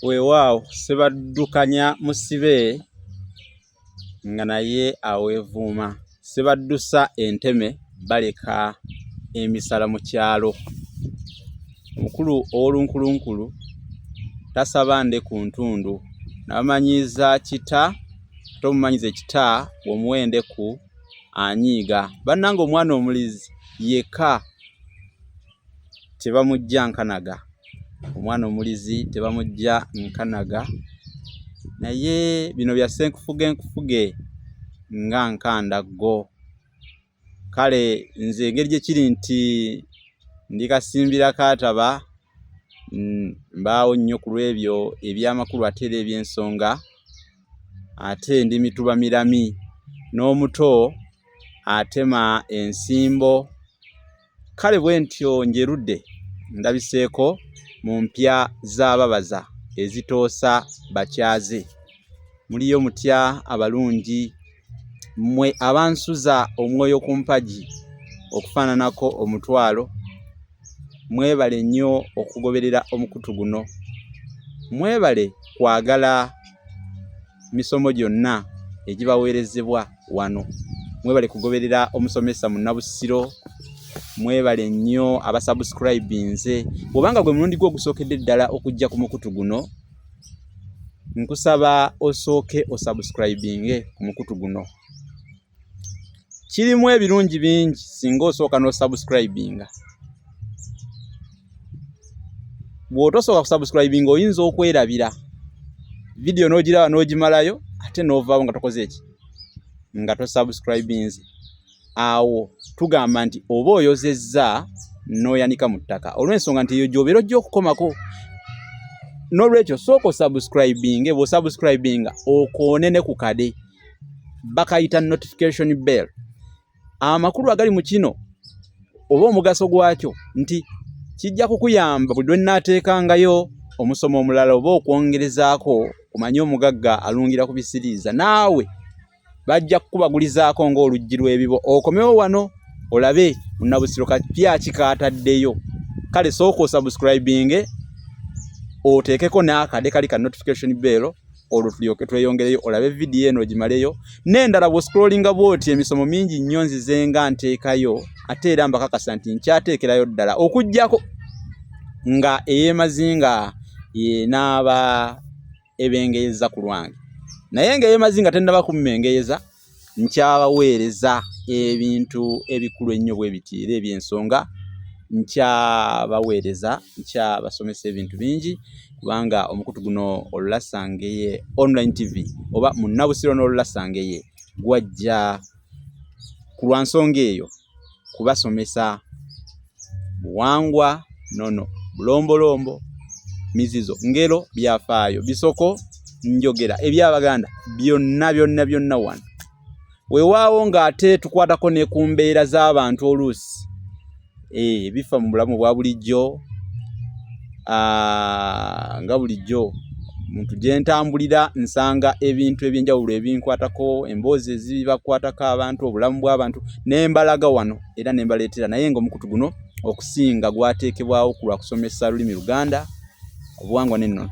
Weewaawo Sebaddukanya musibe nga naye aweevuuma. Sebaddusa enteme baleka emisala mu kyalo. Omukulu ow'olunkulunkulu tasaba nde ku ntundu. Nabamanyiiza kita tomumanyiza ekita bw'omuwende ku anyiiga. Bannanga omwana omulizi yekka tebamujja nkanaga. Omwana omulizi tebamujja nkanaga. Naye bino bya nkufuge nga nkandaggo. Kale nze engeri gye kiri nti ndi Kasimbira Kaataba mbaawo nnyo ku lw'ebyo eby'amakulu ate era eby'ensonga. Ate ndi Mituba Mirami n'omuto atema ensimbo. Kale bwe ntyo njerudde ndabiseeko mu mpya z'ababaza ezitoosa bakyaze. Muliyo mutya abalungi mmwe abansuza omwoyo ku mpagi okufaananako omutwalo. Mwebale nnyo okugoberera omukutu guno. Mwebale kwagala misomo gyonna egibaweerezebwa wano. Mwebale kugoberera omusomesa Munnabusiro. Mwebale nnyo abasubscribinze. Bw'obanga gwe mulundi gwo ogusookedde ddala okujja ku mukutu guno, nkusaba osooke osubscribinge ku mukutu guno. Kirimu ebirungi bingi singa osooka n'osubscribinga. Bw'otosooka kusubscribinga oyinza okwerabira video n'ogiraba n'ogimalayo ate n'ovaawo nga tokoze eki? Nga tosubscribinze. Awo tugamba nti oba oyozezza n'oyanika mu ttaka olw'ensonga nti eyo gy'obeera ojja okukomako. N'olwekyo sooka osubscribinge. Bw'osubscribinga okoone ne ku kade bakayita notification bell. Amakulu agali mu kino oba omugaso gwakyo nti kijja kukuyamba buli lwe nnaateekangayo omusomo omulala oba okwongerezaako kumanye omugagga alungira ku bisiriiza. Naawe bajja kukubagulizaako ng'oluggi lw'ebibo. Okomewo wano olabe Munnabusiro kapya kikaataddeyo. Kale sooka osubscribinge oteekeko n'akade kali ka notification bell olwo tulyoke tweyongereyo olabe video eno ogimaleyo. N'endala bw'oscrollinga bw'oti emisomo mingi nnyo nzize nga nteekayo ate era mbakakasa nti nkyateekerayo ddala okuggyako nga eyeemazinga yenaaba ebengeeza ku lwange. Naye ng'eyeemazinga tennaba kummengeeza nkyabaweereza ebintu ebikulu ennyo bwe biti era eby'ensonga. Nkyabaweereza nkyabasomesa ebintu bingi kubanga omukutu guno Olulasangeye Online TV oba Munnabusiro n'Olulasangeye gwajja ku lwa nsonga eyo kubasomesa buwangwa nono bulombolombo mizizo ngero byafaayo bisoko njogera eby'Abaganda byonna wano. Weewaawo ng'ate tukwatako ne ku mbeera z'abantu oluusi bifa mu bulamu bwa bulijjo. Nga bulijjo muntu gye ntambulira nsanga ebintu eby'enjawulo ebinkwatako, emboozi ezibakwatako abantu, obulamu bw'abantu n'embalaga wano era n'embaleetera. Naye ng'omukutu guno okusinga gwateekebwawo ku lwa kusomesa lulimi Luganda, obuwangwa n'ennono.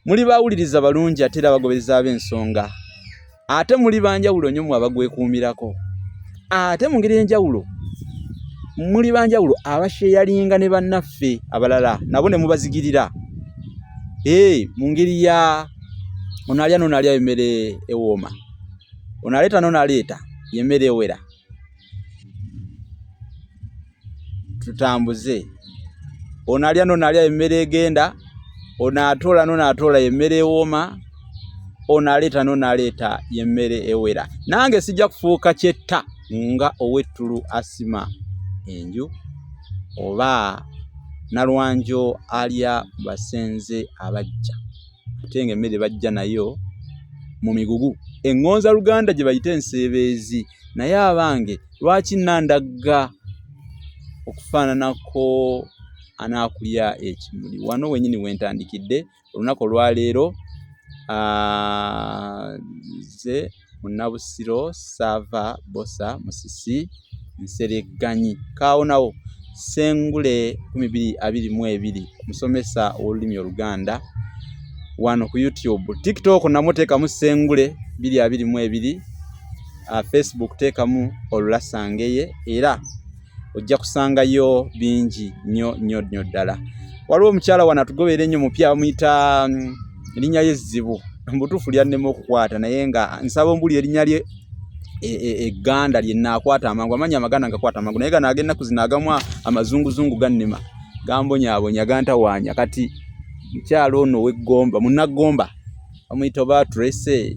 Muli bawuliriza balungi ate era abagobereza ab'ensonga. Ate muli banjawulo nnyo mu abagwekuumirako. Ate mu ngeri y'enjawulo muli banjawulo abasheyalinga ne bannaffe abalala nabo ne mubazigirira. Mu ngeri ya onaalya n'onaalya emmere ewooma, onaleeta n'onaleeta y'emmere ewera. Tutambuze. Onaalya n'onaalya emmere egenda, onaatoola n'onaatoola y'emmere ewooma, onaleeta n'onaleeta y'emmere ewera. Nange sijja kufuuka kyetta nga ow'ettulu asima enju oba nalwanjo alya basenze abajja. Ate ng'emmere bajja nayo mu migugu. Eŋŋonza Luganda gye bayita enseebeezi. Naye abange lwaki nandagga okufaananako anaakulya ekimuli? Wano wennyini wentandikidde olunaku olwaleero. Nze Munnabusiro Sava Bosa Musisi Nseregganyi Kaawonawo Ssengule 2022 omusomesa w'olulimi Oluganda wano ku YouTube. TikTok namwo teekamu Ssengule 222, Facebook teekamu Olulasangeye era ojja kusangayo bingi nnyo ddala. Waliwo omukyala wano atugobera ennyo mupya bamuyita erinnya ly'Ezzibu. Mbutuufu lyannema okukwata naye nga nsaba ombuli erinnya lye egganda lye naakwata amangu. Amanyi amaganda ngakwata amangu naye gano ag'ennaku zino agamu amazunguzungu gannema gambonyaabonya gantawaanya. Kati mukyala ono w'Eggomba, Munnagomba bamuyita oba Tracy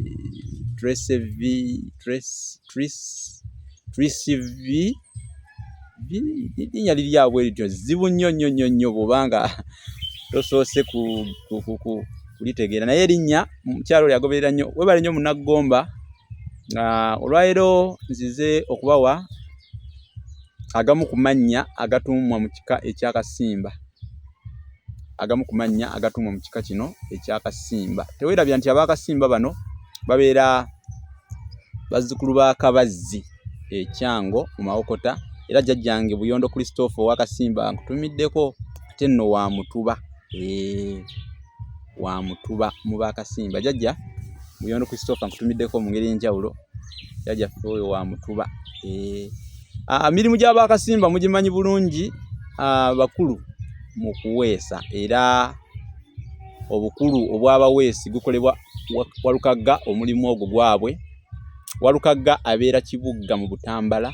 V linnya liryabwe lityo zibu nnyo bw'obanga tosoose kulitegeera naye erinnya mukyala oli agoberera nnyo. Webale nnyo Munnagomba. Olwaleero nzize okubawa agamu ku mannya agatumwa mu kika eky'akasimba. Agamu ku mannya agatumwa mu kika kino eky'akasimba. Teweerabya nti ab'akasimba bano babeera bazzukulu ba Kabazzi Ekyango mu Mawokota era jjajjange Buyondo Christopher ow'Akasimba nkutumiddeko ate nno wa Mutuba. Wa Mutuba mu b'Akasimba. Jjajja Buyondo Christopher nkutumiddeko mu ngeri enjawulo. Jjajja ffe oyo wa Mutuba. Emirimu gy'ab'Akasimba mugimanyi bulungi, bakulu mu kuweesa era obukulu obw'abaweesi gukolebwa Walukagga. Omulimu ogwo gwabwe Walukagga abeera Kibugga mu Butambala.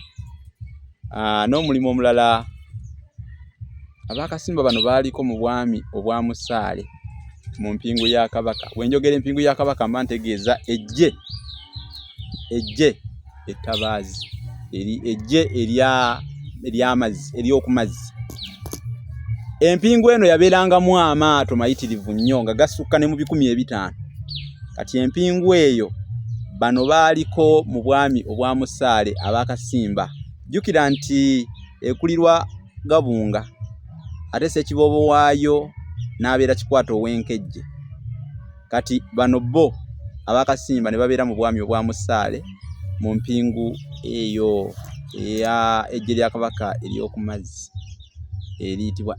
N'omulimu omulala ab'Akasimba bano baaliko mu bwami obwa Musaale mu mpingu ya Kabaka. Wenjogera empingu ya Kabaka mba ntegeeza ejje ettabaazi ejje ery'amazzi ery'okumazzi. Empingu eno yabeerangamu amaato mayitirivu nnyo nga gasukka ne mu 500. Kati empingu eyo bano baaliko mu bwami obwa Musaale ab'Akasimba. Jjukira nti ekulirwa Gabunga ate Ssekiboobo waayo n'abeera Kikwata ow'Enkejje. Kati bano bo ab'Akasimba ne babeera mu bwami obwa Musaale mu mpingu eyo ejje lya Kabaka ery'okumazzi eriyitibwa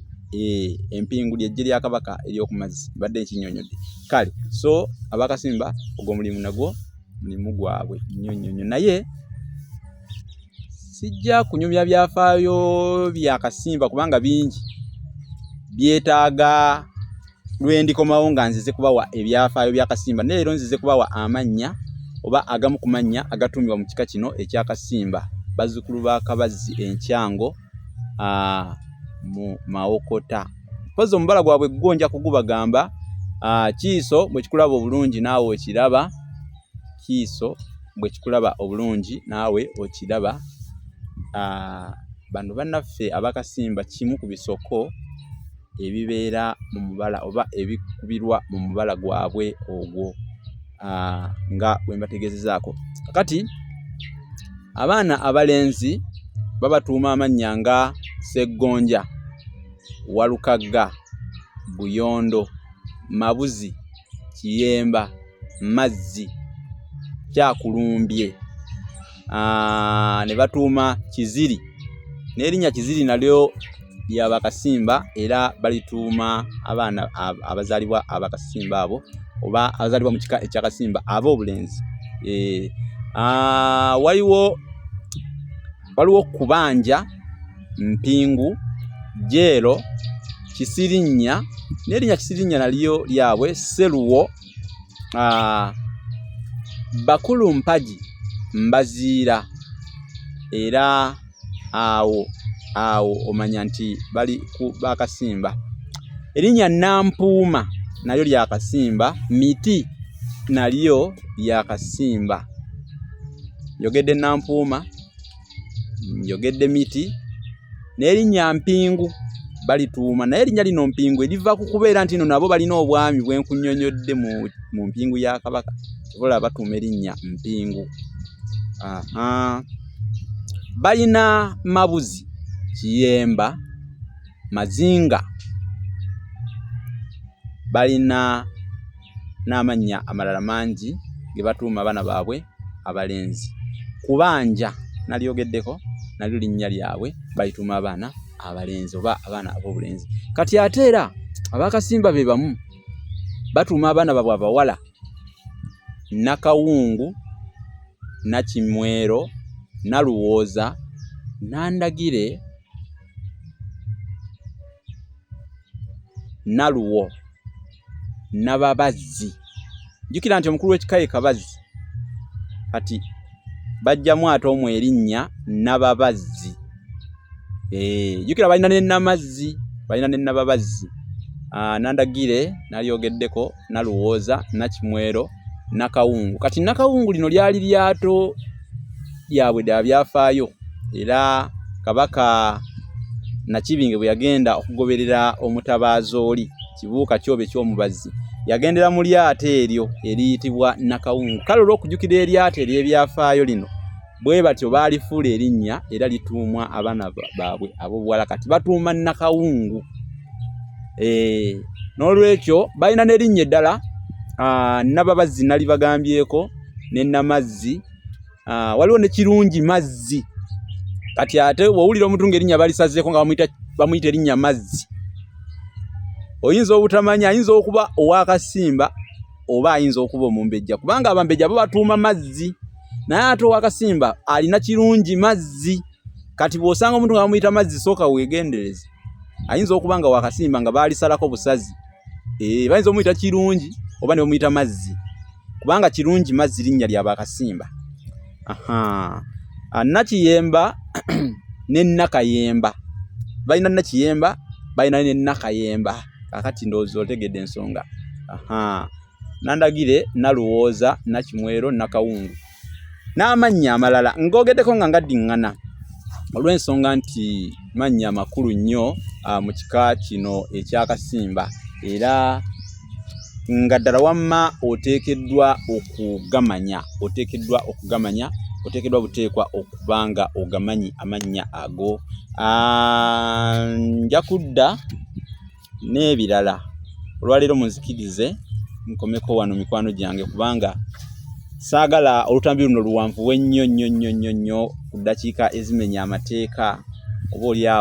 empingu ly'ejje lya Kabaka ery'okumazzi. Badde nkinyonyodde. Kale so ab'Akasimba ogwo mulimu nagwo mulimu gwabwe nnyo naye sijja kunyumya byafaayo bya Kasimba kubanga bingi byetaaga lwendikomawo nga nzize kubawa ebyafaayo bya Kasimba. Leero nzize kubawa amannya oba agamu ku mannya agatuumibwa mu kika kino eky'Akasimba bazzukulu ba Kabazzi Ekyango mu Mawokota. Mpozi omubala gwabwe ggonja kugubagamba. Kiiso bwe kikulaba obulungi naawe okiraba. Kiiso bwe kikulaba obulungi naawe okiraba. Bano bannaffe ab'Akasimba kimu ku bisoko ebibeera mu mubala oba ebikubirwa mu mubala gwabwe ogwo nga bwe mbategeezezaako. Kakati abaana abalenzi babatuuma amannya nga Ssegonja, Walukagga, Buyondo, Mabuzi, Kiyemba, Mazzi, Kyakulumbye, ne batuuma Kiziri. N'erinnya Kiziri nalyo lya Bakasimba era balituuma abaana abazaalibwa Abakasimba abo oba abazaalibwa mu kika eky'Akasimba ab'obulenzi. Waliwo Kubanja, Mpingu, Jeero, Kisirinnya. N'erinnya Kisirinnya nalyo lyabwe. Sseruwo, Bakulu Mpagi, Mbaziira era awo omanya nti bali ku Bakasimba. Erinnya Nampuuma nalyo lya Kasimba. Miti nalyo lya Kasimba. Njogedde Nampuuma, njogedde Miti, n'erinnya Mpingu balituuma. Naye erinnya lino Mpingu eriva ku kubeera nti nabo balina obwami bwenkunnyonnyodde mu mpingu ya Kabaka. Kibola batuuma erinnya Mpingu. Balina Mabuzi, Kiyemba, Mazinga. Balina n'amannya amalala mangi ge batuuma abaana baabwe abalenzi. Kubanja nalyogeddeko nalyo linnya lyabwe balituuma abaana abalenzi oba abaana ab'obulenzi. Kati ate era ab'Akasimba be bamu batuuma abaana baabwe abawala Nakawungu, Nakimwero, Naluwooza, Nandagire, Naluwo, Nababazzi. Jjukira nti omukulu w'ekika ye Kabazzi. Kati bajjamu ate omwe erinnya Nababazzi. Jjukira balina ne Namazzi, balina ne Nababazzi. Nandagire nalyogeddeko, Naluwooza, Nakimwero, Nakawungu. Kati Nakawungu lino lyali lyato lyabwe ddala byafaayo, era Kabaka Nakibinge bwe yagenda okugoberera omutabaazi oli kibuuka kyobe ky'omubazzi, yagendera mu lyato eryo eriyitibwa Nakawungu. Kale olw'okujjukira eryato ery'ebyafaayo lino, bwe batyo baalifuula erinnya era lituumwa abaana baabwe ab'obuwala, kati batuuma Nakawungu. N'olwekyo balina n'erinnya eddala, Nababazzi nali bagambyeko, ne Namazzi, waliwo ne Kirungi Mazzi. Kati ate wowulira omuntu ng'erinnya balisazeeko nga bamuyita erinnya Mazzi, oyinza obutamanya, ayinza okuba ow'Akasimba oba ayinza okuba Omumbejja, kubanga Abambejja bo batuuma Mazzi, naye ate ow'Akasimba alina Kirungi Mazzi. Kati bw'osanga omuntu nga bamuyita Mazzi, sooka weegendereze, ayinza okuba nga w'Akasimba nga baalisalako busazi. Bayinza omuyita Kirungi oba ne bamuyita Mazzi, kubanga Kirungi Mazzi linnya lya Bakasimba. Nakiyemba ne Nakayemba, balina Nakiyemba, balina ne Nakayemba. Kakati ndowooza otegedde ensonga. Nandagire, Naluwooza, Nakimwero, Nakawungu n'amannya amalala ng'ogeddeko nga ngaddiŋŋana, olw'ensonga nti mannya makulu nnyo mu kika kino eky'Akasimba, era nga ddala wamma oteekeddwa okugamanya, oteekeddwa buteekwa okubanga ogamanyi amannya ago. Nja kudda n'ebirala olwaleero munzikirize nkomeko wano mikwano gyange, kubanga saagala olutambi luno luwanvuwe nnyo ku ddakiika ezimenya amateeka, oba oliawo